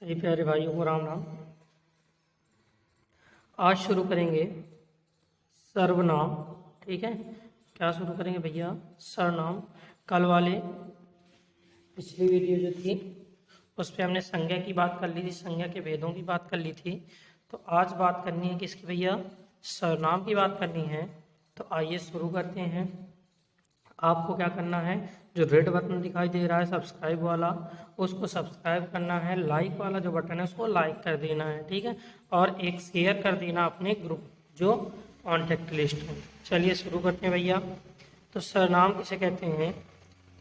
सभी प्यारे भाइयों को राम राम। आज शुरू करेंगे सर्वनाम। ठीक है, क्या शुरू करेंगे भैया? सर्वनाम। कल वाले पिछली वीडियो जो थी उस पर हमने संज्ञा की बात कर ली थी, संज्ञा के भेदों की बात कर ली थी। तो आज बात करनी है किसकी भैया? सर्वनाम की बात करनी है। तो आइए शुरू करते हैं। आपको क्या करना है, जो रेड बटन दिखाई दे रहा है सब्सक्राइब वाला, उसको सब्सक्राइब करना है। लाइक वाला जो बटन है उसको लाइक कर देना है, ठीक है। और एक शेयर कर देना अपने ग्रुप जो कॉन्टेक्ट लिस्ट है। चलिए शुरू करते हैं भैया। तो सर्वनाम किसे कहते हैं?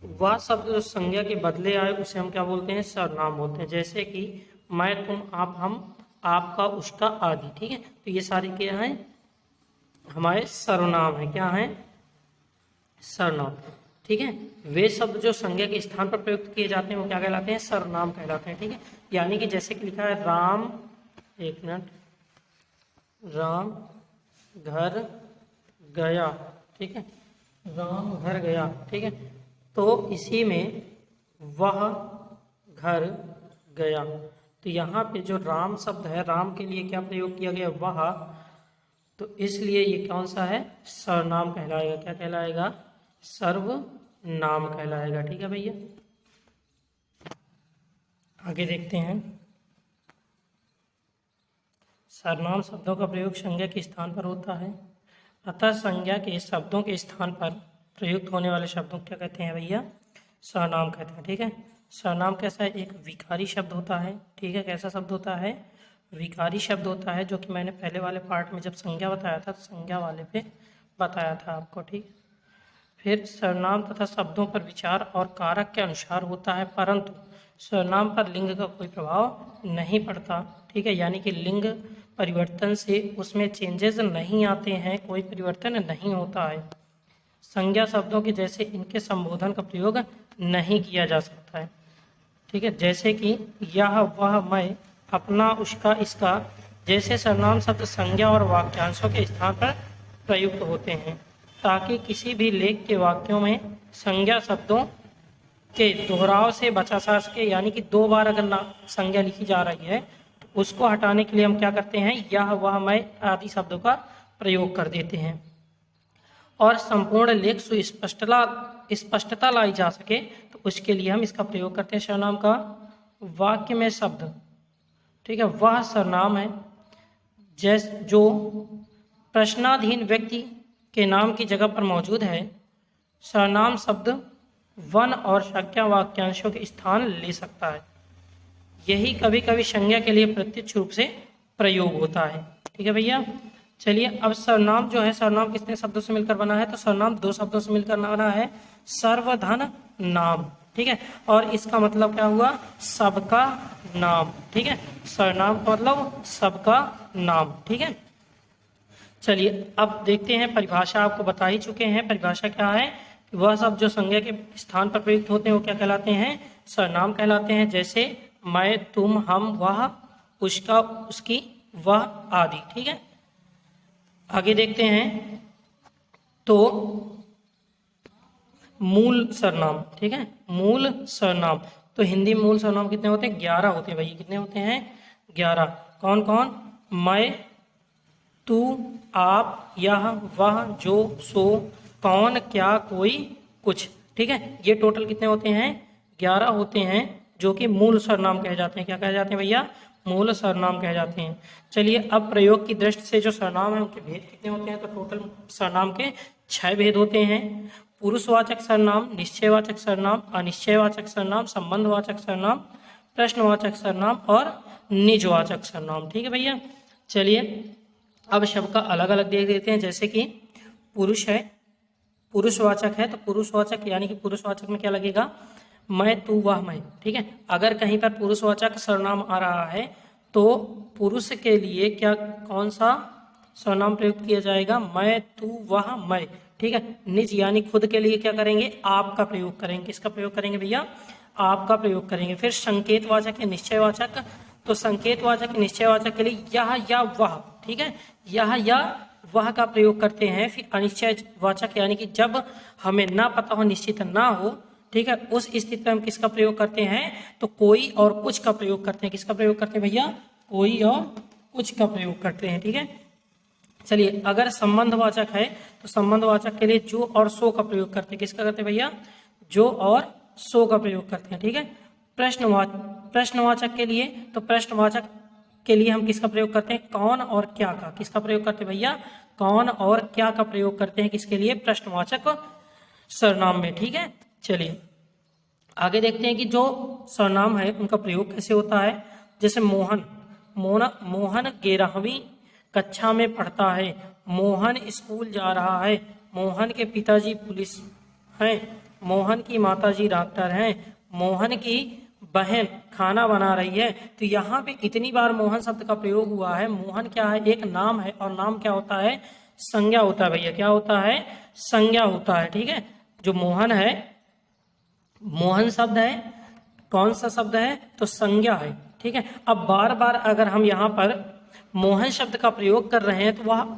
वह शब्द जो संज्ञा के बदले आए उसे हम क्या बोलते हैं? सर्वनाम बोलते हैं। जैसे कि मैं, तुम, आप, हम, आपका, उसका आदि। ठीक है, तो ये सारे क्या हैं? हमारे सर्वनाम है। क्या है? सर्वनाम। ठीक है, वे शब्द जो संज्ञा के स्थान पर प्रयुक्त किए जाते हैं वो क्या कहलाते हैं? सर्वनाम कहलाते हैं। ठीक है, यानी कि जैसे कि लिखा है राम, एक मिनट, राम घर गया। ठीक है, राम घर गया। ठीक है, तो इसी में वह घर गया। तो यहाँ पे जो राम शब्द है, राम के लिए क्या प्रयोग किया गया? वह। तो इसलिए ये कौन सा है? सर्वनाम कहलाएगा। क्या कहलाएगा? सर्वनाम कहलाएगा। ठीक है भैया, आगे देखते हैं। सर्वनाम शब्दों का प्रयोग संज्ञा के स्थान पर होता है, अतः संज्ञा के शब्दों के स्थान पर प्रयुक्त होने वाले शब्दों को क्या कहते हैं भैया? सर्वनाम कहते हैं। ठीक है, सर्वनाम कैसा है? एक विकारी शब्द होता है। ठीक है, कैसा शब्द होता है? विकारी शब्द होता है, जो कि मैंने पहले वाले पार्ट में जब संज्ञा बताया था तो संज्ञा वाले पे बताया था आपको। ठीक, फिर सर्वनाम तथा शब्दों पर विचार और कारक के अनुसार होता है, परंतु सर्वनाम पर लिंग का कोई प्रभाव नहीं पड़ता। ठीक है, यानी कि लिंग परिवर्तन से उसमें चेंजेस नहीं आते हैं, कोई परिवर्तन नहीं होता है। संज्ञा शब्दों के जैसे इनके संबोधन का प्रयोग नहीं किया जा सकता है। ठीक है, जैसे कि यह, वह, मैं, अपना, उसका, इसका जैसे सर्वनाम शब्द संज्ञा और वाक्यांशों के स्थान पर प्रयुक्त होते हैं, ताकि किसी भी लेख के वाक्यों में संज्ञा शब्दों के दोहराव से बचा जा सके। यानी कि दो बार अगर संज्ञा लिखी जा रही है तो उसको हटाने के लिए हम क्या करते हैं? यह, वह, मैं आदि शब्दों का प्रयोग कर देते हैं। और संपूर्ण लेख स्पष्टता लाई जा सके तो उसके लिए हम इसका प्रयोग करते हैं सर्वनाम का। वाक्य में शब्द, ठीक है, वह सर्वनाम है जो प्रश्नाधीन व्यक्ति के नाम की जगह पर मौजूद है। सर्वनाम शब्द वन और संज्ञा वाक्यांशों के स्थान ले सकता है। यही कभी कभी संज्ञा के लिए प्रत्यक्ष रूप से प्रयोग होता है। ठीक है भैया, चलिए अब सर्वनाम जो है, सर्वनाम कितने शब्दों से मिलकर बना है? तो सर्वनाम दो शब्दों से मिलकर बना है, सर्वधन नाम। ठीक है, और इसका मतलब क्या हुआ? सबका नाम। ठीक है, सर्वनाम का मतलब सबका नाम। ठीक है, चलिए अब देखते हैं। परिभाषा आपको बता ही चुके हैं। परिभाषा क्या है? कि वह शब्द जो संज्ञा के स्थान पर प्रयुक्त होते हैं वो क्या कहलाते हैं? सर्वनाम कहलाते हैं। जैसे मैं, तुम, हम, वह, उसका, उसकी, वह आदि। ठीक है, आगे देखते हैं। तो मूल सर्वनाम, ठीक है, मूल सर्वनाम। तो हिंदी में मूल सर्वनाम कितने होते हैं? 11 होते हैं भैया। कितने होते हैं? 11। कौन कौन? मैं, तू, आप, यह, वह, जो, सो, कौन, क्या, कोई, कुछ। ठीक है, ये टोटल कितने होते हैं? 11 होते हैं, जो कि मूल सर्वनाम कहे जाते हैं। क्या कहे जाते हैं भैया? मूल सर्वनाम कहे जाते हैं। चलिए अब प्रयोग की दृष्टि से जो सर्वनाम है उनके भेद कितने होते हैं? तो टोटल सर्वनाम के 6 भेद होते हैं। पुरुषवाचक सर्वनाम, निश्चयवाचक सर्वनाम, अनिश्चयवाचक सर्वनाम, संबंधवाचक सर्वनाम, प्रश्नवाचक सर्वनाम और निजवाचक सर्वनाम। ठीक है भैया, चलिए अब शब्द का अलग अलग देख देते हैं। जैसे कि पुरुष है, पुरुषवाचक है, तो पुरुषवाचक यानी कि पुरुषवाचक में क्या लगेगा? मैं, तू, वह, मैं। ठीक है, अगर कहीं पर पुरुषवाचक सर्वनाम आ रहा है तो पुरुष के लिए क्या, कौन सा सर्वनाम प्रयुक्त किया जाएगा? मैं, तू, वह, मैं। ठीक है, निज यानी खुद के लिए क्या करेंगे? आप का प्रयोग करेंगे। किसका प्रयोग करेंगे भैया? आप का प्रयोग करेंगे। फिर संकेतवाचक है, निश्चयवाचक, तो संकेतवाचक, निश्चयवाचक के लिए यह या वह। ठीक है, यह या वह का प्रयोग करते हैं। फिर अनिश्चयवाचक यानी कि जब हमें ना पता हो, निश्चित ना हो, ठीक है, उस स्थिति में हम किसका प्रयोग करते हैं, तो कोई और कुछ का प्रयोग करते हैं। किसका प्रयोग करते हैं भैया, कोई और कुछ का प्रयोग करते हैं। ठीक है, चलिए अगर संबंधवाचक है तो संबंधवाचक के लिए जो और सो का प्रयोग करते हैं। किसका करते हैं भैया, जो और सो का प्रयोग करते हैं। ठीक है, प्रश्नवाचक के लिए तो प्रश्नवाचक के लिए हम किसका प्रयोग करते हैं, कौन और क्या का। किसका प्रयोग करते हैं भैया, कौन और क्या का प्रयोग करते हैं किसके लिए, प्रश्नवाचक सर्वनाम में। ठीक है, चलिए आगे देखते हैं कि जो सर्वनाम है उनका प्रयोग कैसे होता है। जैसे मोहन, मोहन 11वीं कक्षा में पढ़ता है। मोहन स्कूल जा रहा है। मोहन के पिताजी पुलिस हैं। मोहन की माताजी डॉक्टर हैं। मोहन की बहन खाना बना रही है। तो यहाँ पे इतनी बार मोहन शब्द का प्रयोग हुआ है। मोहन क्या है, एक नाम है, और नाम क्या होता है, संज्ञा होता है भैया। क्या होता है, संज्ञा होता है। ठीक है, जो मोहन है, मोहन शब्द है, कौन सा शब्द है, तो संज्ञा है। ठीक है, अब बार बार अगर हम यहाँ पर मोहन शब्द का प्रयोग कर रहे हैं तो वह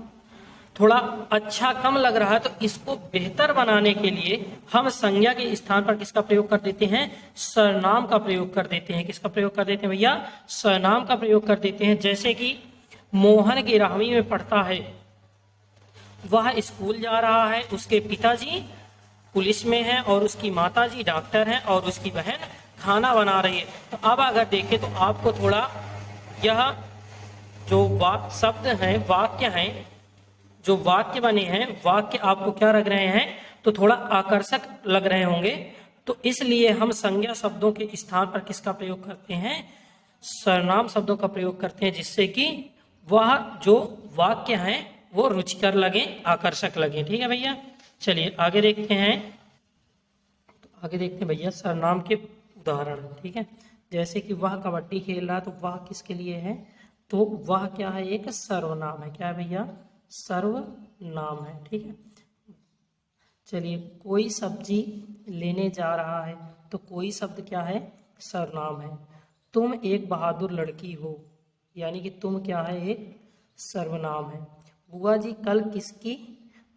थोड़ा अच्छा कम लग रहा है, तो इसको बेहतर बनाने के लिए हम संज्ञा के स्थान पर किसका प्रयोग कर देते हैं, सर्वनाम का प्रयोग कर देते हैं। किसका प्रयोग कर देते हैं भैया, सर्वनाम का प्रयोग कर देते हैं। जैसे कि मोहन 11वीं में पढ़ता है, वह स्कूल जा रहा है, उसके पिताजी पुलिस में हैं और उसकी माताजी डॉक्टर हैं और उसकी बहन खाना बना रही है। तो अब अगर देखें तो आपको थोड़ा यह जो शब्द हैं, वाक्य हैं, जो वाक्य बने हैं, वाक्य आपको क्या लग रहे हैं, तो थोड़ा आकर्षक लग रहे होंगे। तो इसलिए हम संज्ञा शब्दों के स्थान पर किसका प्रयोग करते हैं, सर्वनाम शब्दों का प्रयोग करते हैं, जिससे कि वह जो वाक्य हैं वो रुचिकर लगे, आकर्षक लगे। ठीक है भैया, चलिए आगे देखते हैं। तो आगे देखते हैं भैया सर्वनाम के उदाहरण। ठीक है, जैसे कि वह कबड्डी खेल रहा है, तो वह किसके लिए है, तो वह क्या है, एक सर्वनाम है। क्या है भैया, सर्वनाम है। ठीक है, चलिए कोई सब्जी लेने जा रहा है, तो कोई शब्द क्या है, सर्वनाम है। तुम एक बहादुर लड़की हो, यानी कि तुम क्या है, एक सर्वनाम है। बुआ जी कल किसकी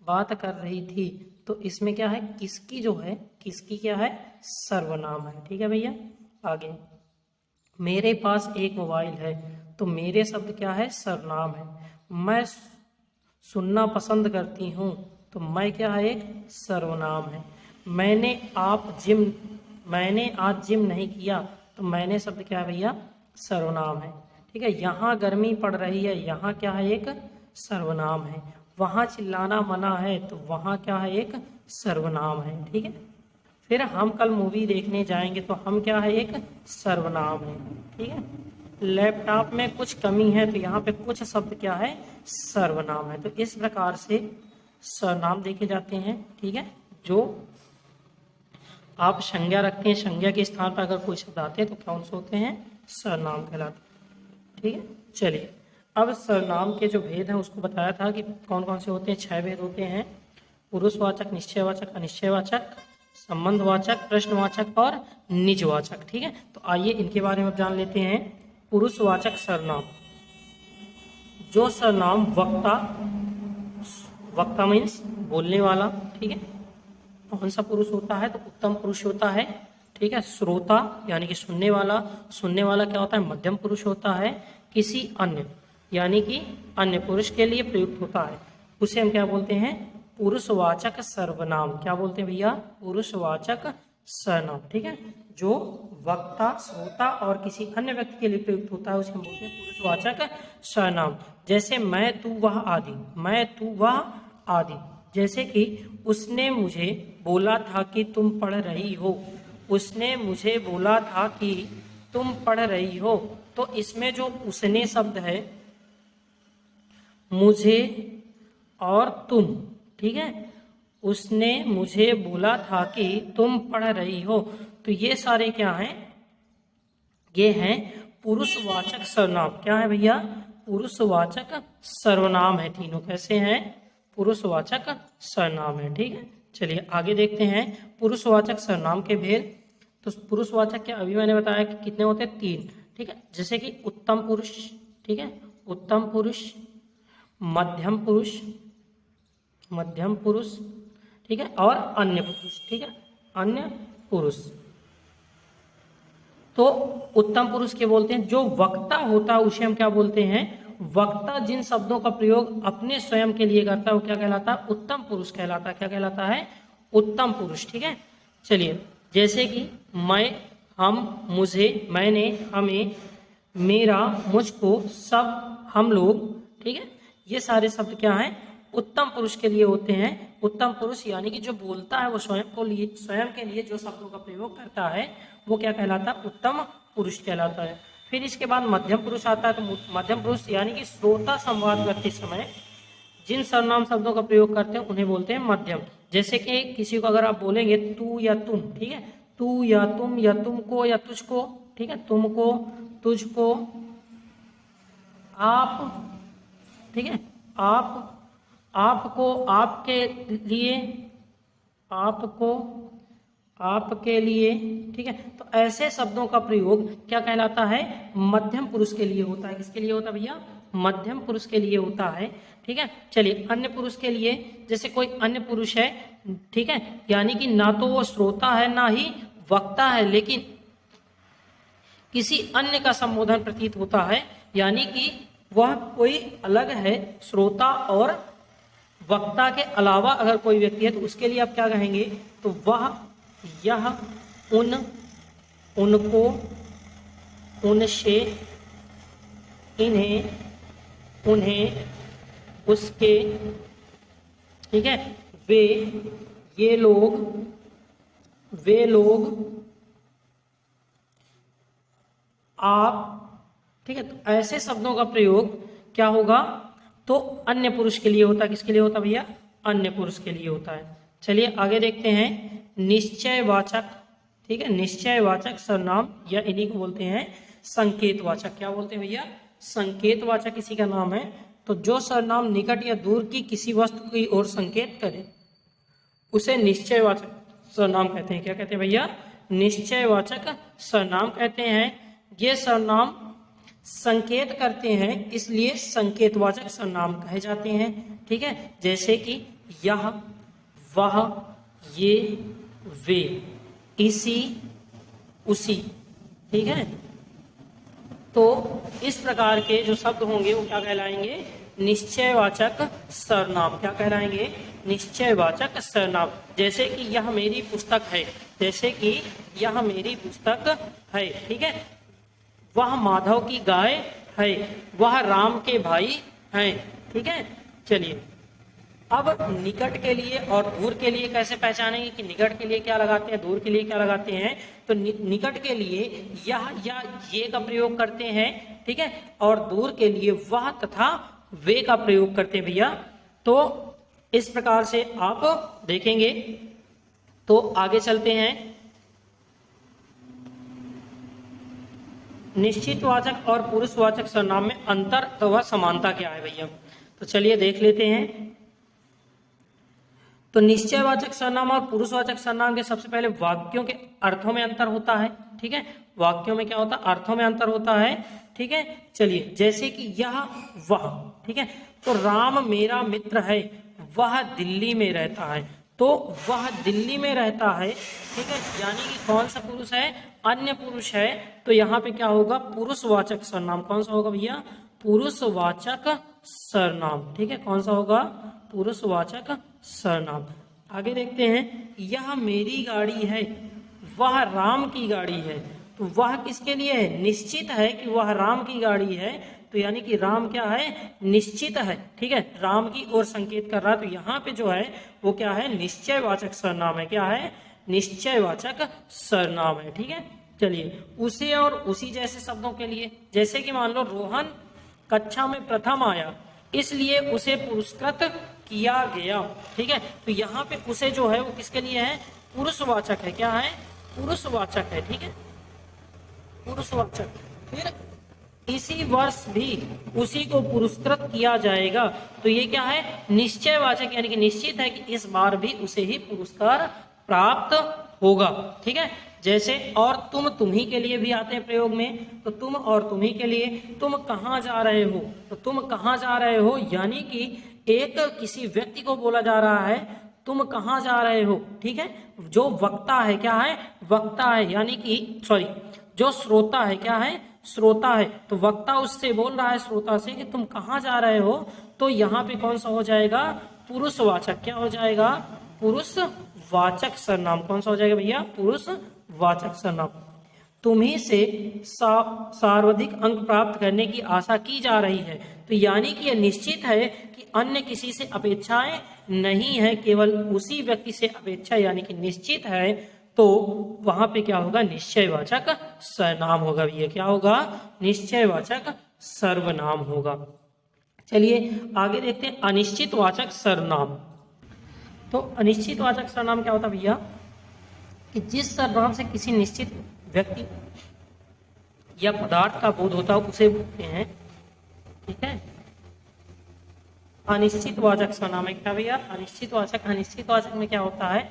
बात कर रही थी, तो इसमें क्या है, किसकी जो है, किसकी क्या है, सर्वनाम है। ठीक है भैया, आगे मेरे पास एक मोबाइल है, तो मेरे शब्द क्या है, सर्वनाम है। मैं सुनना पसंद करती हूँ, तो मैं क्या है, एक सर्वनाम है। मैंने आज जिम नहीं किया, तो मैंने शब्द क्या है भैया, सर्वनाम है। ठीक है, यहाँ गर्मी पड़ रही है, यहाँ क्या है, एक सर्वनाम है। वहाँ चिल्लाना मना है, तो वहाँ क्या है, एक सर्वनाम है। ठीक है, फिर हम कल मूवी देखने जाएंगे, तो हम क्या है, एक सर्वनाम है। ठीक है, लैपटॉप में कुछ कमी है, तो यहाँ पे कुछ शब्द क्या है, सर्वनाम है। तो इस प्रकार से सर्वनाम देखे जाते हैं। ठीक है, जो आप संज्ञा रखते हैं, संज्ञा के स्थान पर अगर कोई शब्द आते हैं तो कौन से होते हैं, सर्वनाम कहलाते हैं। ठीक है, चलिए अब सर्वनाम के जो भेद हैं उसको बताया था कि कौन कौन से होते हैं। 6 भेद होते हैं, पुरुषवाचक, निश्चयवाचक, अनिश्चयवाचक, संबंधवाचक, प्रश्नवाचक और निजवाचक। ठीक है, तो आइए इनके बारे में जान लेते हैं। पुरुषवाचक सर्वनाम, जो सर्वनाम वक्ता मीन्स बोलने वाला, ठीक है, कौन सा पुरुष होता है, तो उत्तम पुरुष होता है। ठीक है, श्रोता यानी कि सुनने वाला, सुनने वाला क्या होता है, मध्यम पुरुष होता है। किसी अन्य यानी कि अन्य पुरुष के लिए प्रयुक्त होता है, उसे हम क्या बोलते हैं, पुरुषवाचक सर्वनाम। क्या बोलते हैं भैया, पुरुषवाचक सर्वनाम। ठीक है, जो वक्ता, श्रोता और किसी अन्य व्यक्ति के लिए प्रयुक्त होता है उसे हम बोलते हैं पुरुषवाचक सर्वनाम। जैसे मैं तू वह आदि, मैं तू वह आदि। जैसे कि उसने मुझे बोला था कि तुम पढ़ रही हो, उसने मुझे बोला था कि तुम पढ़ रही हो। तो इसमें जो उसने शब्द है, मुझे और तुम, ठीक है, उसने मुझे बोला था कि तुम पढ़ रही हो, तो ये सारे क्या हैं, ये हैं पुरुषवाचक सर्वनाम। क्या है भैया, पुरुषवाचक सर्वनाम है। तीनों कैसे हैं, पुरुषवाचक सर्वनाम है। ठीक है, चलिए आगे देखते हैं पुरुषवाचक सर्वनाम के भेद। तो पुरुषवाचक के अभी मैंने बताया कि कितने होते हैं, 3। ठीक है, जैसे कि उत्तम पुरुष, ठीक है, उत्तम पुरुष, मध्यम पुरुष, मध्यम पुरुष, ठीक है, और अन्य पुरुष। ठीक है, अन्य पुरुष। तो उत्तम पुरुष के बोलते हैं, जो वक्ता होता है उसे हम क्या बोलते हैं, वक्ता जिन शब्दों का प्रयोग अपने स्वयं के लिए करता है वो क्या कहलाता है, उत्तम पुरुष कहलाता है। क्या कहलाता है, उत्तम पुरुष। ठीक है, चलिए जैसे कि मैं, हम, मुझे, मैंने, हमें, मेरा, मुझको, सब, हम लोग। ठीक है, ये सारे शब्द क्या हैं, उत्तम पुरुष के लिए होते हैं। उत्तम पुरुष यानी कि जो बोलता है वो स्वयं के लिए जो शब्दों का प्रयोग करता है वो क्या कहलाता है, उत्तम पुरुष कहलाता है। फिर इसके बाद मध्यम पुरुष आता है। तो मध्यम पुरुष यानी कि श्रोता संवाद करते समय जिन सर्वनाम शब्दों का प्रयोग करते हैं उन्हें बोलते हैं मध्यम। जैसे कि किसी को अगर आप बोलेंगे तू या तुम, ठीक है, तू या तुम, या तुमको या तुझको, ठीक है, तुमको, तुझको, आप, ठीक है, आप, आपको, आपके लिए, आपको, आपके लिए। ठीक है, तो ऐसे शब्दों का प्रयोग क्या कहलाता है, मध्यम पुरुष के लिए होता है। किसके लिए होता है भैया, मध्यम पुरुष के लिए होता है। ठीक है, चलिए अन्य पुरुष के लिए, जैसे कोई अन्य पुरुष है, ठीक है, यानी कि ना तो वो श्रोता है ना ही वक्ता है, लेकिन किसी अन्य का संबोधन प्रतीत होता है, यानी कि वह कोई अलग है, श्रोता और वक्ता के अलावा अगर कोई व्यक्ति है तो उसके लिए आप क्या कहेंगे, तो वह, यह, उन, उनको, उनसे, इन्हें, उन्हें, उसके, ठीक है, वे, ये लोग, वे लोग, आप। ठीक है, तो ऐसे शब्दों का प्रयोग क्या होगा, तो अन्य पुरुष के लिए होता है। किसके लिए होता है भैया, अन्य पुरुष के लिए होता है। चलिए आगे देखते हैं, निश्चयवाचक। ठीक है, निश्चयवाचक सर्वनाम या इन्हीं को बोलते हैं संकेतवाचक। क्या बोलते हैं भैया, संकेतवाचक इसी का नाम है। तो जो सर्वनाम निकट या दूर की किसी वस्तु की ओर संकेत करे उसे निश्चयवाचक सर्वनाम कहते हैं। क्या कहते हैं भैया, निश्चयवाचक सर्वनाम कहते हैं। ये सर्वनाम संकेत करते हैं इसलिए संकेतवाचक सर्वनाम कहे जाते हैं। ठीक है, जैसे कि यह, वह, ये, वे, इसी, उसी। ठीक है, तो इस प्रकार के जो शब्द होंगे वो क्या कहलाएंगे, निश्चयवाचक सर्वनाम। क्या कहलाएंगे, निश्चयवाचक सर्वनाम। जैसे कि यह मेरी पुस्तक है, जैसे कि यह मेरी पुस्तक है। ठीक है, वह माधव की गाय है, वह राम के भाई हैं। ठीक है, चलिए अब निकट के लिए और दूर के लिए कैसे पहचानेंगे कि निकट के लिए क्या लगाते हैं, दूर के लिए क्या लगाते हैं। तो निकट के लिए यह या ये का प्रयोग करते हैं। ठीक है, और दूर के लिए वह तथा वे का प्रयोग करते हैं भैया। तो इस प्रकार से आप देखेंगे। तो आगे चलते हैं, निश्चितवाचक और पुरुषवाचक सर्वनाम में अंतर अथवा समानता क्या है भैया। तो चलिए देख लेते हैं। तो निश्चयवाचक सर्वनाम और पुरुषवाचक सर्वनाम के सबसे पहले वाक्यों के अर्थों में अंतर होता है। ठीक है, वाक्यों में क्या होता है, अर्थों में अंतर होता है। ठीक है, चलिए जैसे कि यह, वह। ठीक है, तो राम मेरा मित्र है, वह दिल्ली में रहता है। तो वह दिल्ली में रहता है। ठीक है, यानी कि कौन सा पुरुष है, अन्य पुरुष है। तो यहाँ पे क्या होगा, पुरुषवाचक सर्वनाम। कौन सा होगा भैया, पुरुषवाचक सर्वनाम। ठीक है, कौन सा होगा, पुरुषवाचक सर्वनाम। आगे देखते हैं, यह मेरी गाड़ी है, वह राम की गाड़ी है। तो वह किसके लिए है, निश्चित है कि वह राम की गाड़ी है। तो यानी कि राम क्या है, निश्चित है। ठीक है, राम की ओर संकेत कर रहा है। तो यहाँ पे जो है वो क्या है, निश्चयवाचक सर्वनाम है। क्या है, निश्चयवाचक सर्वनाम है। ठीक है, चलिए उसे और उसी जैसे शब्दों के लिए, जैसे कि मान लो रोहन कक्षा में प्रथम आया इसलिए उसे पुरस्कृत किया गया। ठीक है, तो यहाँ पे उसे जो है वो किसके लिए है, पुरुषवाचक है। क्या है, पुरुषवाचक है। ठीक है, पुरुषवाचक। फिर इसी वर्ष भी उसी को पुरस्कृत किया जाएगा। तो ये क्या है, निश्चयवाचक, यानी कि निश्चित है कि इस बार भी उसे ही पुरस्कार प्राप्त होगा। ठीक है, जैसे और तुम, तुम्ही के लिए भी आते हैं प्रयोग में। तो तुम और तुम्ही के लिए, तुम कहाँ जा रहे हो, तो तुम कहाँ जा रहे हो यानी कि एक किसी व्यक्ति को बोला जा रहा है। तुम कहाँ जा रहे हो, ठीक है। जो वक्ता है क्या है, वक्ता है, यानी कि सॉरी, जो श्रोता है क्या है, श्रोता है। तो वक्ता उससे बोल रहा है श्रोता से कि तुम कहाँ जा रहे हो, तो यहाँ पे कौन सा हो जाएगा, पुरुषवाचक। क्या हो जाएगा, पुरुषवाचक सर्वनाम। कौन सा हो जाएगा भैया, पुरुषवाचक सर्वनाम। तुम्ही से सर्वाधिक अंक प्राप्त करने की आशा की जा रही है, तो यानी कि यह निश्चित है कि अन्य किसी से अपेक्षाएं नहीं है, केवल उसी व्यक्ति से अपेक्षा, यानी कि निश्चित है। तो वहां पे क्या होगा, निश्चयवाचक सर्वनाम होगा भैया। क्या होगा, निश्चयवाचक सर्वनाम होगा। चलिए आगे देखते हैं अनिश्चितवाचक सर्वनाम। तो अनिश्चितवाचक सर्वनाम क्या होता है भैया, कि जिस सर्वनाम से किसी निश्चित व्यक्ति या पदार्थ का बोध होता है उसे बोलते हैं, ठीक है, अनिश्चितवाचक सर्वनाम है। क्या भैया, अनिश्चितवाचक। अनिश्चितवाचक में क्या होता है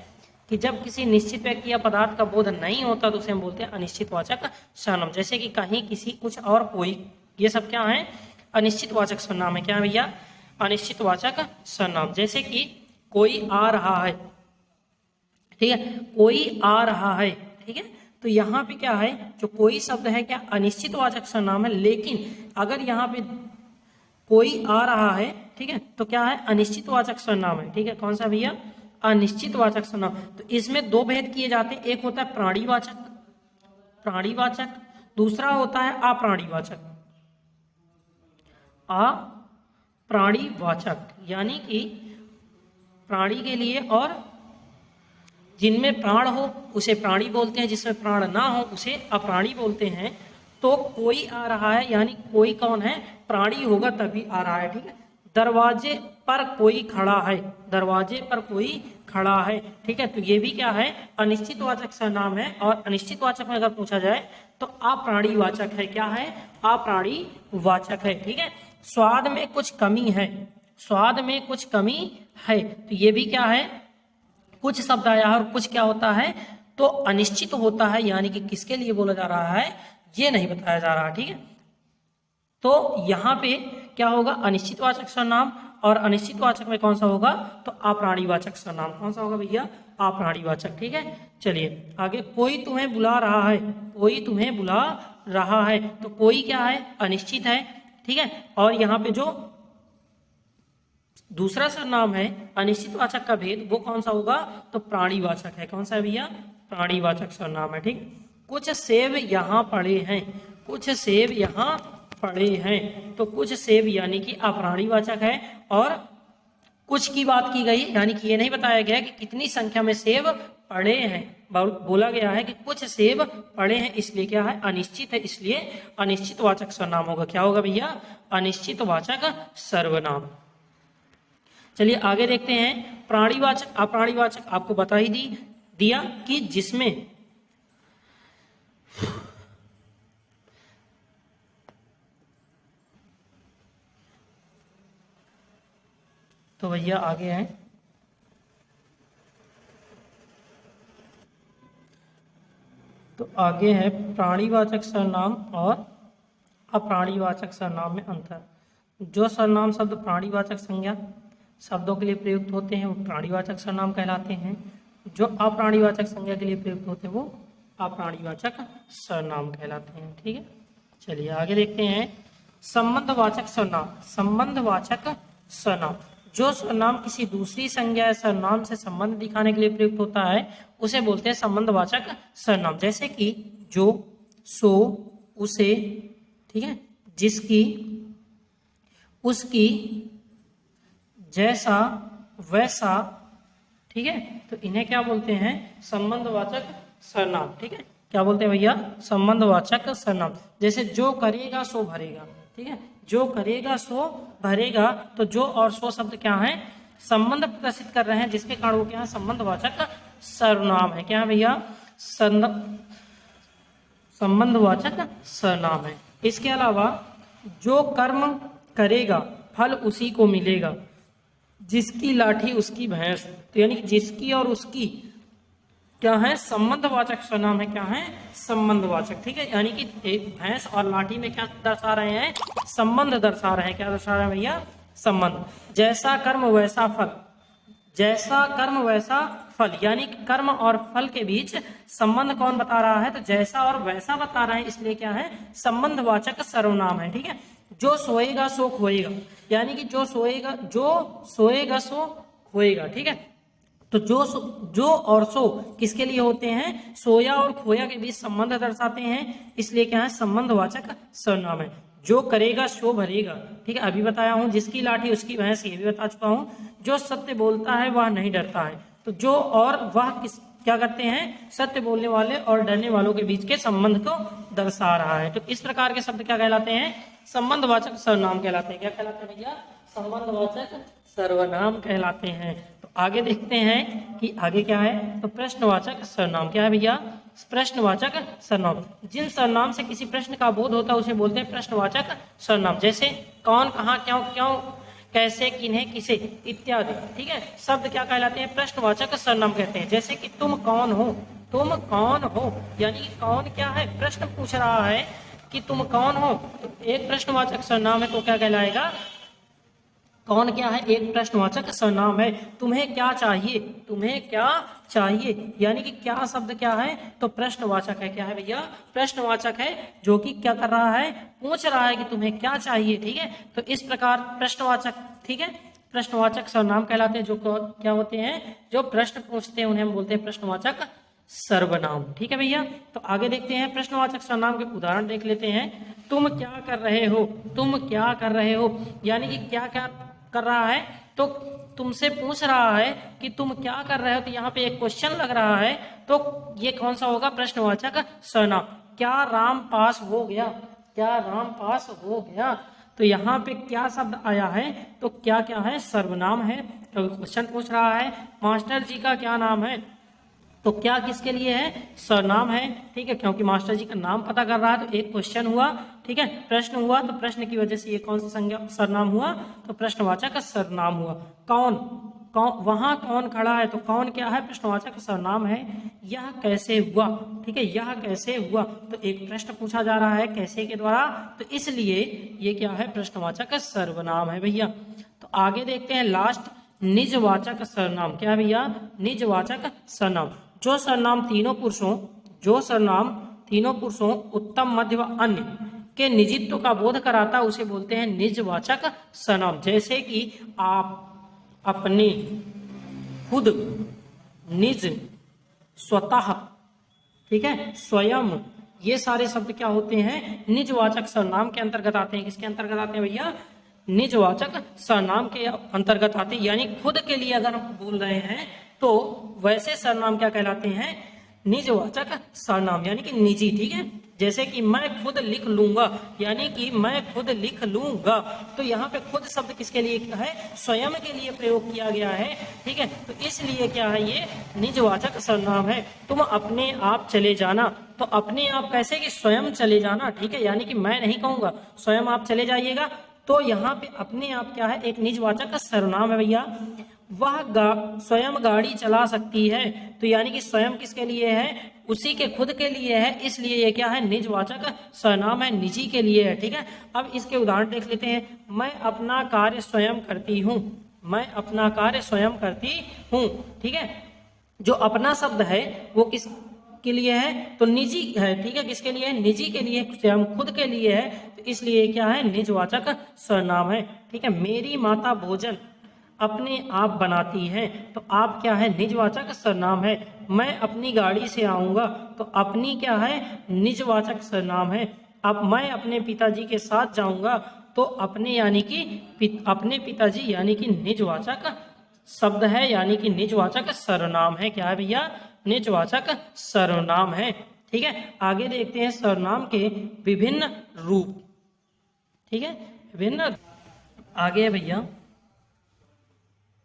कि जब किसी निश्चित व्यक्ति या पदार्थ का बोध नहीं होता तो उसे हम बोलते हैं अनिश्चितवाचक सर्वनाम। जैसे कि कहीं, किसी, कुछ और कोई, ये सब क्या है, अनिश्चितवाचक सर्वनाम है। क्या भैया, अनिश्चितवाचक सर्वनाम। जैसे कि कोई आ रहा है, ठीक है, कोई आ रहा है, ठीक है। तो यहाँ पे क्या है, जो कोई शब्द है क्या, अनिश्चितवाचक सर्वनाम है। लेकिन अगर यहाँ पे कोई आ रहा है, ठीक है, तो क्या है, अनिश्चितवाचक सर्वनाम है, ठीक है। कौन सा भैया, अनिश्चितवाचक सर्वनाम। तो इसमें दो भेद किए जाते हैं, एक होता है प्राणीवाचक, प्राणीवाचक, दूसरा होता है अप्राणीवाचक, अप्राणीवाचक। यानी कि प्राणी के लिए और जिनमें प्राण हो उसे प्राणी बोलते हैं, जिसमें प्राण ना हो उसे अप्राणी बोलते हैं। तो कोई आ रहा है, यानी कोई कौन है, प्राणी होगा तभी आ रहा है, ठीक है। दरवाजे पर कोई खड़ा है, दरवाजे पर कोई खड़ा है, ठीक है। तो ये भी क्या है, अनिश्चितवाचक सर्वनाम है। और अनिश्चितवाचक में अगर पूछा जाए तो अप्राणीवाचक है। क्या है, अप्राणीवाचक है, ठीक है। स्वाद में कुछ कमी है, स्वाद में कुछ कमी है, तो ये भी क्या है, कुछ शब्द आया है और कुछ क्या होता है, तो अनिश्चित होता है, यानी कि किसके लिए बोला जा रहा है ये नहीं बताया जा रहा, ठीक है। तो यहाँ पे क्या होगा, अनिश्चितवाचक सर्वनाम। और अनिश्चितवाचक में कौन सा होगा, तो अप्राणीवाचक सर्वनाम। कौन सा होगा भैया, अप्राणीवाचक, ठीक है। चलिए आगे, कोई तुम्हें बुला रहा है, कोई तुम्हें बुला रहा है। तो कोई क्या है, अनिश्चित है, ठीक है। और यहाँ पे जो दूसरा सर्वनाम है अनिश्चितवाचक का भेद, वो कौन सा होगा, तो प्राणीवाचक है। कौन सा है भैया, प्राणीवाचक सर्वनाम है, ठीक। कुछ सेब यहाँ पड़े हैं, कुछ सेब यहाँ पड़े हैं। तो कुछ सेब यानी कि अप्राणीवाचक है। और कुछ की बात की गई, यानी कि ये नहीं बताया गया कि कितनी संख्या में सेब पड़े हैं, बोला गया है कि कुछ सेब पड़े हैं, इसलिए क्या है, अनिश्चित है, इसलिए अनिश्चितवाचक सर्वनाम होगा। क्या होगा भैया, अनिश्चितवाचक सर्वनाम। चलिए आगे देखते हैं प्राणीवाचक अप्राणीवाचक। आपको बता ही दिया कि जिसमें तो भैया आगे है, तो आगे है प्राणीवाचक सर्वनाम और अप्राणीवाचक सर्वनाम में अंतर। जो सर्वनाम शब्द प्राणीवाचक संज्ञा शब्दों के लिए प्रयुक्त होते हैं वो प्राणीवाचक सर्वनाम कहलाते हैं, जो अप्राणीवाचक संज्ञा के लिए प्रयुक्त होते हैं वो अप्राणीवाचक सर्वनाम कहलाते हैं, ठीक है। चलिए आगे देखते हैं संबंधवाचक सर्वनाम। संबंधवाचक सर्वनाम, जो सर्वनाम किसी दूसरी संज्ञा या सर्वनाम से संबंध दिखाने के लिए प्रयुक्त होता है उसे बोलते हैं संबंधवाचक सर्वनाम। जैसे कि जो, सो, उसे, ठीक है, जिसकी, उसकी, जैसा, वैसा, ठीक है। तो इन्हें क्या बोलते हैं, संबंधवाचक सर्वनाम, ठीक है। क्या बोलते हैं भैया, संबंधवाचक सर्वनाम। जैसे जो करेगा सो भरेगा, ठीक है, जो करेगा सो भरेगा। तो जो और सो शब्द क्या है, संबंध प्रदर्शित कर रहे हैं, जिसके कारण वो क्या है, संबंधवाचक सर्वनाम है। क्या है भैया, संबंधवाचक सर्वनाम है। इसके अलावा जो कर्म करेगा फल उसी को मिलेगा, जिसकी लाठी उसकी भैंस। तो यानी जिसकी और उसकी क्या है, संबंधवाचक सर्वनाम है। क्या है, संबंधवाचक, ठीक है। यानी कि एक भैंस और लाठी में क्या दर्शा रहे हैं, संबंध दर्शा रहे हैं। क्या दर्शा रहे हैं भैया, संबंध। जैसा कर्म वैसा फल, जैसा कर्म वैसा फल, यानी कि कर्म और फल के बीच संबंध कौन बता रहा है? तो जैसा और वैसा बता रहा है, इसलिए क्या है? संबंधवाचक सर्वनाम है। ठीक है, जो सोएगा सो खोएगा, यानी कि जो सोएगा सो खोएगा। ठीक है, तो जो और सो किसके लिए होते हैं? सोया और खोया के बीच संबंध दर्शाते हैं, इसलिए क्या है? संबंधवाचक सर्वनाम है। जो करेगा सो भरेगा, ठीक है, अभी बताया हूं। जिसकी लाठी उसकी भैंस, ये भी बता चुका हूं। जो सत्य बोलता है वह नहीं डरता है, तो जो और वह क्या करते हैं? सत्य बोलने वाले और डरने वालों के बीच के संबंध को दर्शा रहा है। तो इस प्रकार के शब्द क्या कहलाते हैं? संबंधवाचक सर्वनाम कहलाते हैं। क्या कहलाते हैं भैया? संबंधवाचक सर्वनाम कहलाते हैं। तो आगे देखते हैं कि आगे क्या है। तो प्रश्नवाचक सर्वनाम क्या है भैया? प्रश्नवाचक सर्वनाम, जिन सर्वनाम से किसी प्रश्न का बोध होता है उसे बोलते हैं प्रश्नवाचक सर्वनाम। जैसे कौन, कहाँ, क्यों, कैसे, किन्हें, किसे इत्यादि। ठीक है, शब्द क्या कहलाते हैं? प्रश्नवाचक सर्वनाम कहते हैं। जैसे कि तुम कौन हो, तुम कौन हो, यानी कि कौन क्या है? प्रश्न पूछ रहा है कि तुम कौन हो, तो एक प्रश्नवाचक सर्वनाम है, तो क्या कहलाएगा? कौन क्या है? एक प्रश्नवाचक सर्वनाम है। तुम्हें क्या चाहिए, तुम्हें क्या चाहिए, यानी कि क्या शब्द क्या है? तो प्रश्नवाचक है। क्या है भैया? प्रश्नवाचक है, जो कि क्या कर रहा है? पूछ रहा है कि तुम्हें क्या चाहिए। ठीक है, तो इस प्रकार प्रश्नवाचक, ठीक है, प्रश्नवाचक सर्वनाम कहलाते हैं। जो क्या होते हैं? जो प्रश्न पूछते हैं उन्हें हम बोलते हैं प्रश्नवाचक सर्वनाम। ठीक है भैया, तो आगे देखते हैं प्रश्नवाचक सर्वनाम के उदाहरण देख लेते हैं। तुम क्या कर रहे हो, तुम क्या कर रहे हो, यानी कि क्या क्या कर रहा है? तो तुमसे पूछ रहा है कि तुम क्या कर रहे हो, तो यहाँ पे एक क्वेश्चन लग रहा है, तो ये कौन सा होगा? प्रश्नवाचक सर्वनाम। क्या राम पास हो गया, क्या राम पास हो गया, तो यहाँ पे क्या शब्द आया है? तो क्या क्या है? सर्वनाम है, क्योंकि क्वेश्चन पूछ रहा है। मास्टर जी का क्या नाम है, तो क्या किसके लिए है? सर्वनाम है। ठीक है, क्योंकि मास्टर जी का नाम पता कर रहा है, तो एक क्वेश्चन हुआ। ठीक है, प्रश्न हुआ, तो प्रश्न की वजह से ये कौन सा संज्ञा सर्वनाम हुआ? तो प्रश्नवाचक सर्वनाम हुआ। कौन, वहां कौन खड़ा है, तो कौन क्या है? प्रश्नवाचक सर्वनाम है। यह कैसे हुआ, ठीक है, यह कैसे हुआ, तो एक प्रश्न पूछा जा रहा है कैसे के द्वारा, तो इसलिए ये क्या है? प्रश्नवाचक सर्वनाम है भैया। तो आगे देखते हैं लास्ट, निजवाचक सर्वनाम। क्या है भैया? निजवाचक सर्वनाम। जो सर्वनाम तीनों पुरुषों उत्तम, मध्य व अन्य के निजित्व का बोध कराता, उसे बोलते हैं निजवाचक सर्वनाम। जैसे कि आप, अपने, खुद, निज, स्वतः, ठीक है, स्वयं, ये सारे शब्द क्या होते हैं? निजवाचक सर्वनाम के अंतर्गत आते हैं। किसके अंतर्गत आते हैं भैया? निजवाचक सर्वनाम के अंतर्गत आते हैं। यानी खुद के लिए अगर हम बोल रहे हैं तो वैसे सर्वनाम क्या कहलाते हैं? निजवाचक सर्वनाम, यानी कि निजी। ठीक है, जैसे कि मैं खुद लिख लूंगा, यानी कि मैं खुद लिख लूंगा, तो यहाँ पे खुद शब्द किसके लिए है? स्वयं के लिए प्रयोग किया गया है। ठीक है, तो इसलिए क्या है? ये निजवाचक सर्वनाम है। तुम अपने आप चले जाना, तो अपने आप कैसे? कि स्वयं चले जाना। ठीक है, यानी कि मैं नहीं कहूंगा, स्वयं आप चले जाइएगा, तो यहाँ पे अपने आप क्या है? एक निजवाचक सर्वनाम है भैया। वह स्वयं गाड़ी चला सकती है, तो यानी कि स्वयं किसके लिए है? उसी के खुद के लिए है, इसलिए ये क्या है? निजवाचक सर्वनाम है, निजी के लिए है। ठीक है, अब इसके उदाहरण देख लेते हैं। मैं अपना कार्य स्वयं करती हूँ, मैं अपना कार्य स्वयं करती हूँ। ठीक है, जो अपना शब्द है वो किस के लिए है? तो निजी है। ठीक है, किसके लिए है? निजी के लिए, स्वयं खुद के लिए है, तो इसलिए क्या है? निजवाचक सर्वनाम है। ठीक है, मेरी माता भोजन अपने आप बनाती है, तो आप क्या है? निजवाचक सर्वनाम है। मैं अपनी गाड़ी से आऊंगा, तो अपनी क्या है? निजवाचक सर्वनाम है। अब मैं अपने पिताजी के साथ जाऊंगा, तो अपने यानी कि अपने पिताजी यानी कि निजवाचक शब्द है, यानी कि निजवाचक सर्वनाम है। क्या है भैया? निजवाचक सर्वनाम है। ठीक है, आगे देखते हैं सर्वनाम के विभिन्न रूप। ठीक है, विभिन्न, आगे है भैया